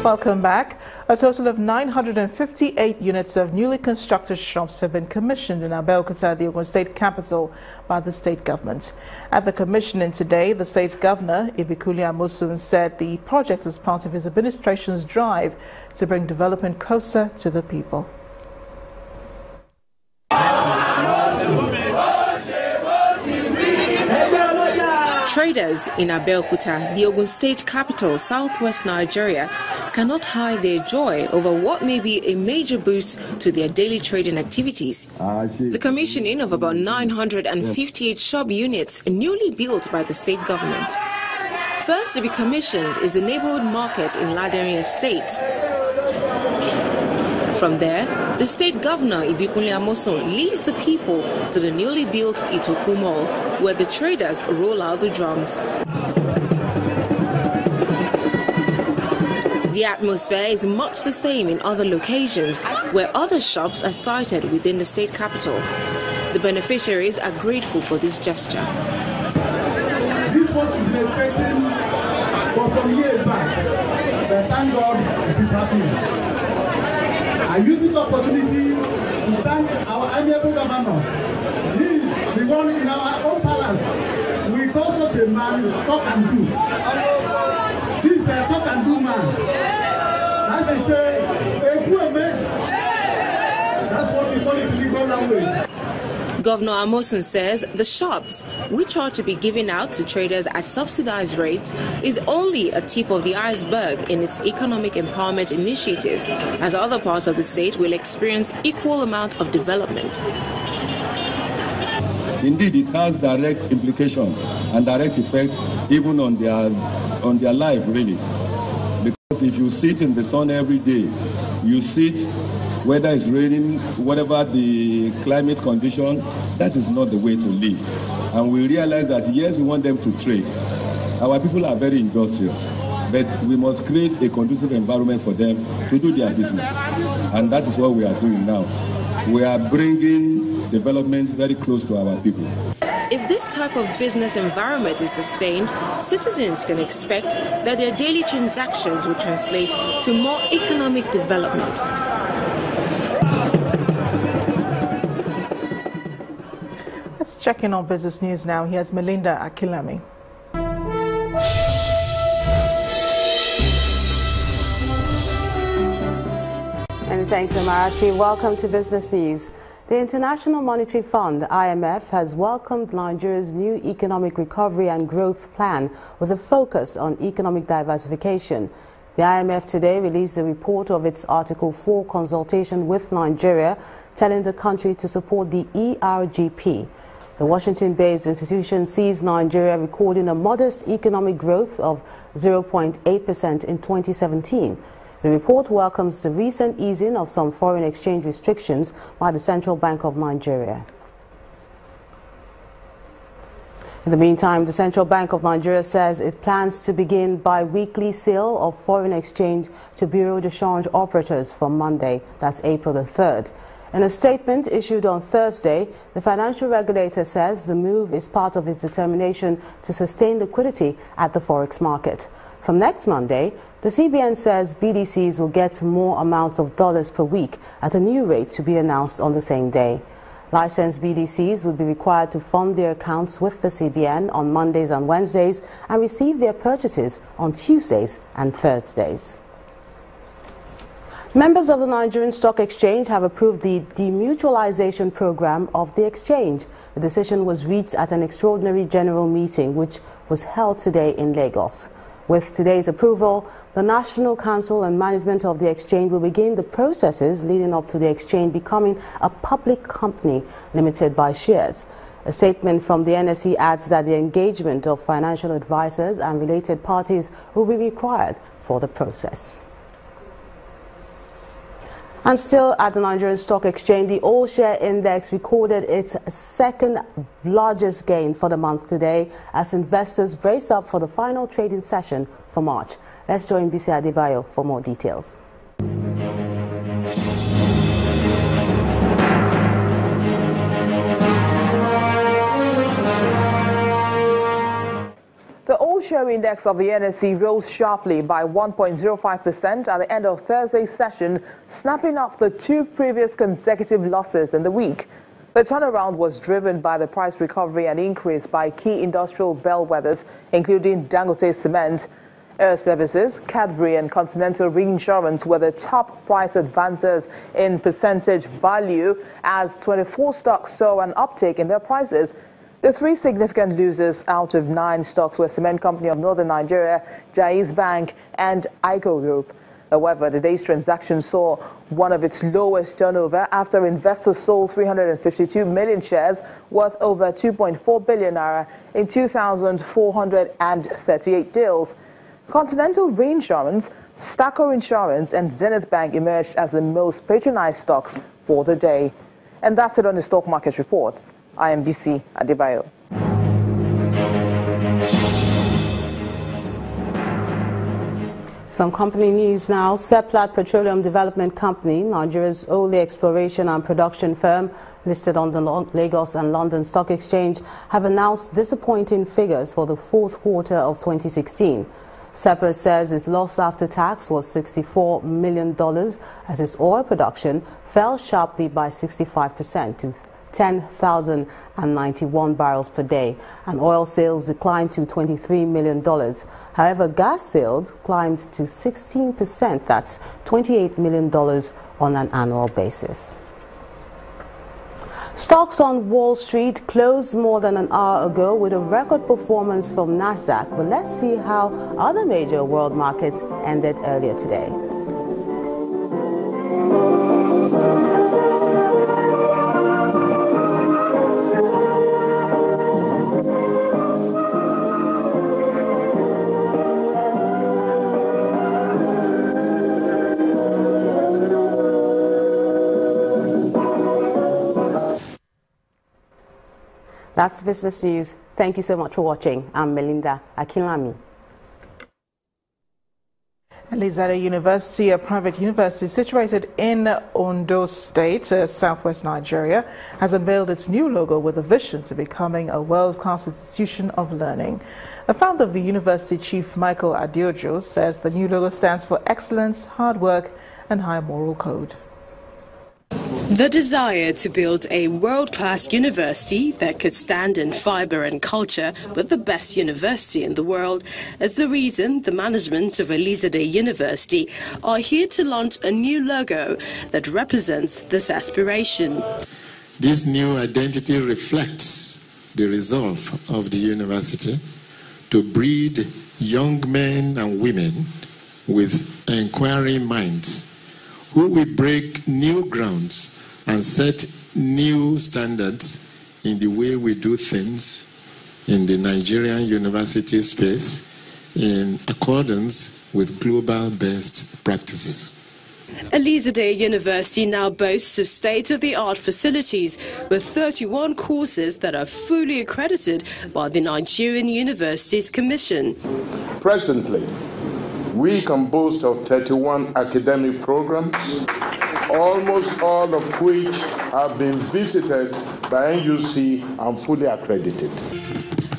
Welcome back. A total of 958 units of newly constructed shops have been commissioned in Abeokuta, the Ogun State capital, by the state government. At the commissioning today, the state governor, Ibikuli Amosun, said the project is part of his administration's drive to bring development closer to the people. Traders in Abeokuta, the Ogun State capital, southwest Nigeria, cannot hide their joy over what may be a major boost to their daily trading activities. The commissioning of about 958 shop units newly built by the state government. First to be commissioned is the neighborhood market in Ladering Estate. From there, the state governor, Ibikuli Amosun, leads the people to the newly built Itoku Mall, where the traders roll out the drums. The atmosphere is much the same in other locations, where other shops are sited within the state capital. The beneficiaries are grateful for this gesture. This was expecting for some years back, but thank God it is happening. I use this opportunity to thank our amiable governor. He is the one in our own palace. We call such a man talk and do. This is a talk and do man. That's a poor man. That's what we call it in legal language. Governor Amosun says the shops, which are to be given out to traders at subsidized rates, is only a tip of the iceberg in its economic empowerment initiatives, as other parts of the state will experience equal amount of development. Indeed, it has direct implication and direct effect even on their life, really. Because if you sit in the sun every day, you sit whether it's raining, whatever the climate condition, that is not the way to live. And we realize that, yes, we want them to trade. Our people are very industrious, but we must create a conducive environment for them to do their business. And that is what we are doing now. We are bringing development very close to our people. If this type of business environment is sustained, citizens can expect that their daily transactions will translate to more economic development. Let's check in on business news now. Here's Melinda Akilami. And thanks, Amarachi. Welcome to Business News. The International Monetary Fund, IMF, has welcomed Nigeria's new economic recovery and growth plan with a focus on economic diversification. The IMF today released the report of its Article 4 consultation with Nigeria, telling the country to support the ERGP. The Washington-based institution sees Nigeria recording a modest economic growth of 0.8% in 2017. The report welcomes the recent easing of some foreign exchange restrictions by the Central Bank of Nigeria. In the meantime, the Central Bank of Nigeria says it plans to begin bi-weekly sale of foreign exchange to Bureau de Change operators from Monday, that's April the 3rd. In a statement issued on Thursday, the financial regulator says the move is part of its determination to sustain liquidity at the forex market. From next Monday, the CBN says BDCs will get more amounts of dollars per week at a new rate to be announced on the same day. Licensed BDCs will be required to fund their accounts with the CBN on Mondays and Wednesdays and receive their purchases on Tuesdays and Thursdays. Members of the Nigerian Stock Exchange have approved the demutualization program of the exchange. The decision was reached at an extraordinary general meeting which was held today in Lagos. With today's approval, the National Council and management of the exchange will begin the processes leading up to the exchange becoming a public company limited by shares. A statement from the NSE adds that the engagement of financial advisors and related parties will be required for the process. And still at the Nigerian Stock Exchange, the all-share index recorded its second largest gain for the month today as investors brace up for the final trading session for March. Let's join Bisi Adebayo for more details. The all-share ratio index of the NSE rose sharply by 1.05% at the end of Thursday's session, snapping off the 2 previous consecutive losses in the week. The turnaround was driven by the price recovery and increase by key industrial bellwethers, including Dangote Cement. Air Services, Cadbury and Continental Reinsurance were the top price advancers in percentage value, as 24 stocks saw an uptick in their prices. The 3 significant losers out of 9 stocks were Cement Company of Northern Nigeria, Jaiz Bank and ICO Group. However, the day's transaction saw one of its lowest turnover after investors sold 352 million shares worth over 2.4 billion naira in 2,438 deals. Continental Reinsurance, Staco Insurance and Zenith Bank emerged as the most patronized stocks for the day. And that's it on the stock market report. I am BC Adebayo. Some company news now. Seplat Petroleum Development Company, Nigeria's only exploration and production firm listed on the Lagos and London Stock Exchange, have announced disappointing figures for the 4th quarter of 2016. Seplat says its loss after tax was $64 million as its oil production fell sharply by 65% to 10,091 barrels per day, and oil sales declined to $23 million. However, gas sales climbed to 16%, that's $28 million on an annual basis. Stocks on Wall Street closed more than an hour ago with a record performance from Nasdaq, but let's see how other major world markets ended earlier today. That's Business News. Thank you so much for watching. I'm Melinda Akinlami. Elizade University, a private university situated in Ondo State, southwest Nigeria, has unveiled its new logo with a vision to becoming a world-class institution of learning. The founder of the university, Chief Michael Adeojo, says the new logo stands for excellence, hard work, and high moral code. The desire to build a world-class university that could stand in fibre and culture with the best university in the world is the reason the management of Elizade University are here to launch a new logo that represents this aspiration. This new identity reflects the resolve of the university to breed young men and women with inquiring minds who will break new grounds and set new standards in the way we do things in the Nigerian university space in accordance with global best practices. Elizade University now boasts of state-of-the-art facilities with 31 courses that are fully accredited by the Nigerian Universities Commission. Presently, we can boast of 31 academic programs, almost all of which have been visited by NUC and fully accredited.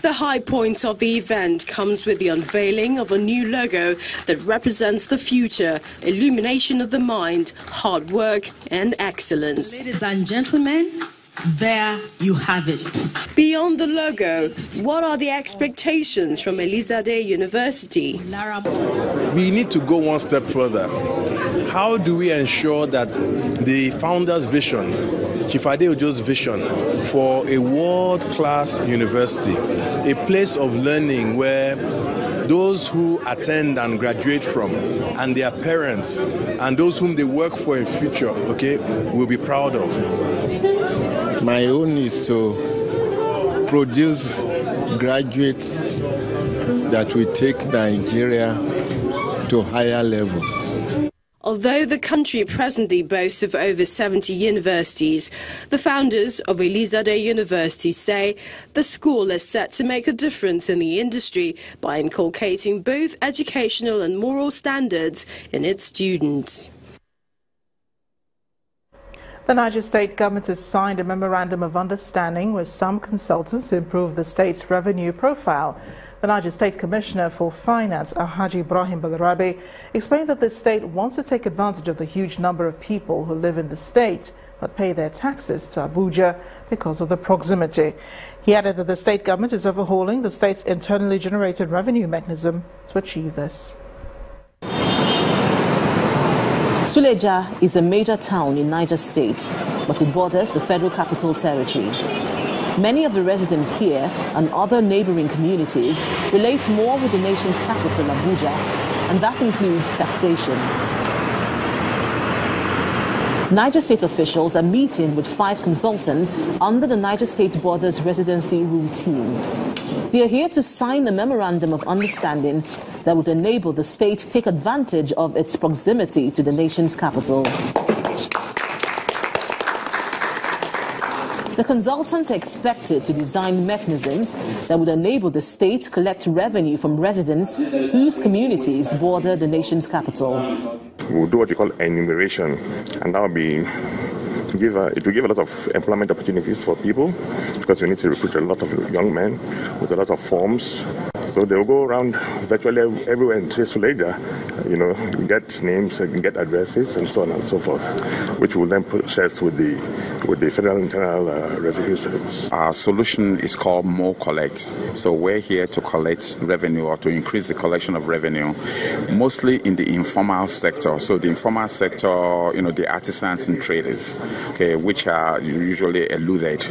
The high point of the event comes with the unveiling of a new logo that represents the future, illumination of the mind, hard work and excellence. Ladies and gentlemen, there you have it. Beyond the logo, what are the expectations from Elizade University? We need to go one step further. How do we ensure that the founder's vision, Chief Adeojo's vision for a world-class university, a place of learning where those who attend and graduate from and their parents and those whom they work for in future, will be proud of? My own is to produce graduates that will take Nigeria to higher levels. Although the country presently boasts of over 70 universities, the founders of Elizade University say the school is set to make a difference in the industry by inculcating both educational and moral standards in its students. The Niger State government has signed a memorandum of understanding with some consultants to improve the state's revenue profile. The Niger State Commissioner for Finance, Alhaji Ibrahim Balarabe, explained that the state wants to take advantage of the huge number of people who live in the state but pay their taxes to Abuja because of the proximity. He added that the state government is overhauling the state's internally generated revenue mechanism to achieve this. Suleja is a major town in Niger State, but it borders the Federal Capital Territory. Many of the residents here and other neighboring communities relate more with the nation's capital, Abuja, and that includes taxation. Niger State officials are meeting with 5 consultants under the Niger State Borders Residency Routine. They are here to sign a memorandum of understanding that would enable the state to take advantage of its proximity to the nation's capital. The consultants are expected to design mechanisms that would enable the state to collect revenue from residents whose communities border the nation's capital. We'll do what you call enumeration, and that will it will give a lot of employment opportunities for people, because we need to recruit a lot of young men with a lot of forms. So they'll go around virtually everywhere in Suleja, get names, get addresses, and so on and so forth, which will then process with the Federal Internal Revenue Service. Our solution is called More Collect. So we're here to collect revenue, or to increase the collection of revenue, mostly in the informal sector. So the informal sector, the artisans and traders, which are usually eluded,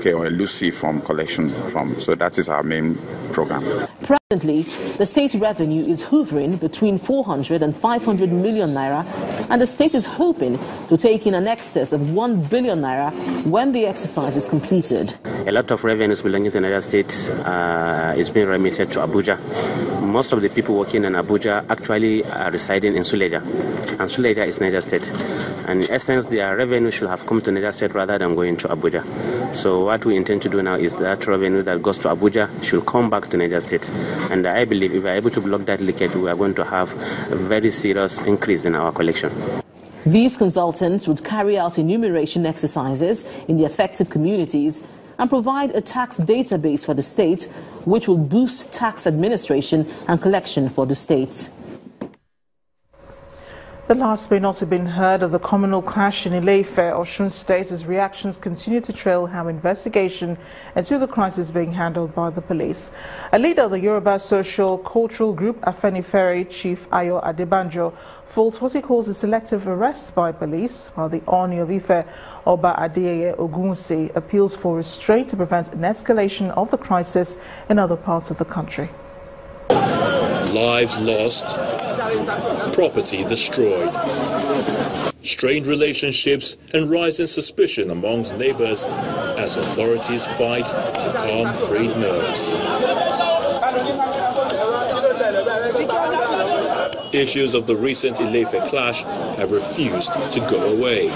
or elusive from collection from. So that is our main program. Presently, the state revenue is hovering between 400 and 500 million naira, and the state is hoping to take in an excess of 1 billion naira when the exercise is completed. A lot of revenues belonging to Niger State is being remitted to Abuja. Most of the people working in Abuja actually are residing in Suleja, and Suleja is Niger State. And in essence, their revenue should have come to Niger State rather than going to Abuja. So what we intend to do now is that revenue that goes to Abuja should come back to Niger State. And I believe if we are able to block that leakage, we are going to have a very serious increase in our collection. These consultants would carry out enumeration exercises in the affected communities and provide a tax database for the state, which will boost tax administration and collection for the state. The last may not have been heard of the communal clash in Ile-Ife, Osun State, as reactions continue to trail how investigation into the crisis is being handled by the police. A leader of the Yoruba social cultural group, Afenifere, Chief Ayo Adebanjo, faults what he calls a selective arrest by police, while the Oni of Ife, Oba Adeyeye Ogunsi, appeals for restraint to prevent an escalation of the crisis in other parts of the country. Lives lost, property destroyed, strained relationships and rising suspicion amongst neighbors as authorities fight to calm frayed nerves. Issues of the recent Ile-Ife clash have refused to go away.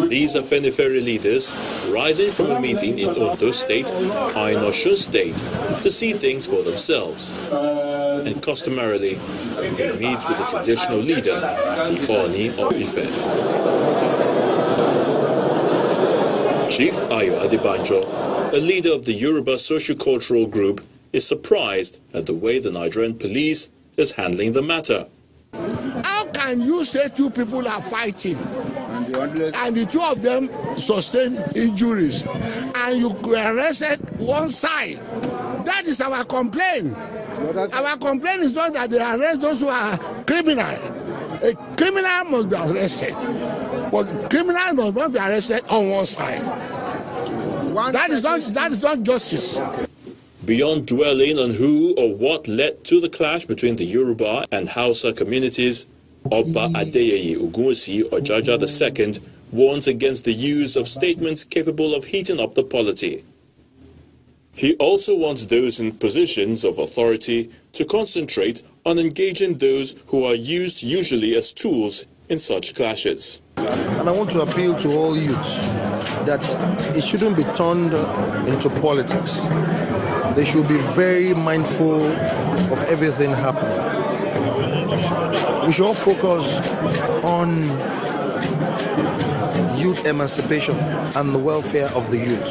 These Afenifere leaders rising from a meeting in Ondo State are in Osun State to see things for themselves. And customarily, they meet with the traditional leader, the Oni of Ife. Chief Ayo Adebanjo, a leader of the Yoruba socio-cultural group, is surprised at the way the Nigerian police is handling the matter. How can you say 2 people are fighting and the 2 of them sustain injuries and you arrested one side? That is our complaint. Our complaint is not that they arrest those who are criminal. A criminal must be arrested, but criminal must not be arrested on one side. That is not justice. Beyond dwelling on who or what led to the clash between the Yoruba and Hausa communities, Oba Adeyeye Ogunsi Ojaja II warns against the use of statements capable of heating up the polity. He also wants those in positions of authority to concentrate on engaging those who are used usually as tools in such clashes. And I want to appeal to all youths that it shouldn't be turned into politics. They should be very mindful of everything happening. We should all focus on youth emancipation and the welfare of the youth.